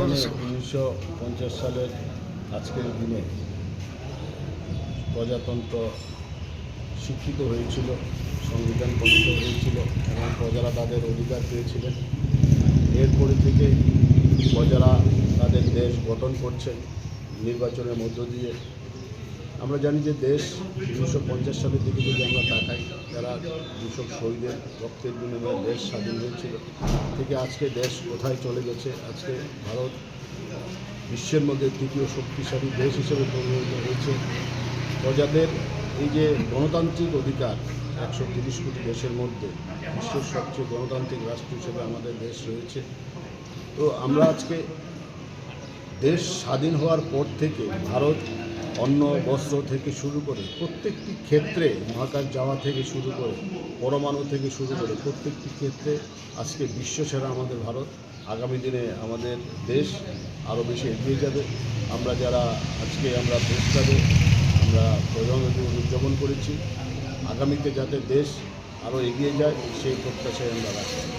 1950 সালের আজকের দিনে প্রজাতন্ত্র স্বীকৃত হয়েছিল, সংবিধান প্রণীত হয়েছিল এবং প্রজারা তাদের অধিকার পেয়েছিলেন। এরপরে থেকে প্রজারা তাদের দেশ গঠন করছেন নির্বাচনের মধ্য দিয়ে। আমরা জানি যে দেশ 1950 সালের দিকে যদি আমরা তাকাই, যারা কৃষক শহীদের রক্তের বিনিময়ে দেশ স্বাধীন হয়েছিল থেকে আজকে দেশ কোথায় চলে গেছে। আজকে ভারত বিশ্বের মধ্যে তৃতীয় শক্তিশালী দেশ হিসেবে পরিণত হয়েছে। প্রজাদের এই যে গণতান্ত্রিক অধিকার, 130 কোটি দেশের মধ্যে বিশ্বের সবচেয়ে গণতান্ত্রিক রাষ্ট্র হিসেবে আমাদের দেশ রয়েছে। তো আমরা আজকে দেশ স্বাধীন হওয়ার পর থেকে ভারত অন্ন বস্ত্র থেকে শুরু করে প্রত্যেকটি ক্ষেত্রে, মহাকাশ যাওয়া থেকে শুরু করে পরমাণু থেকে শুরু করে প্রত্যেকটি ক্ষেত্রে আজকে বিশ্বসেরা আমাদের ভারত। আগামী দিনে আমাদের দেশ আরও বেশি এগিয়ে যাবে। আমরা যারা আজকে আমরা দেশটাকে আমরা প্রধানমন্ত্রী উদযাপন করেছি, আগামীতে যাতে দেশ আরও এগিয়ে যায় সেই প্রত্যাশায় আমরা রাখি।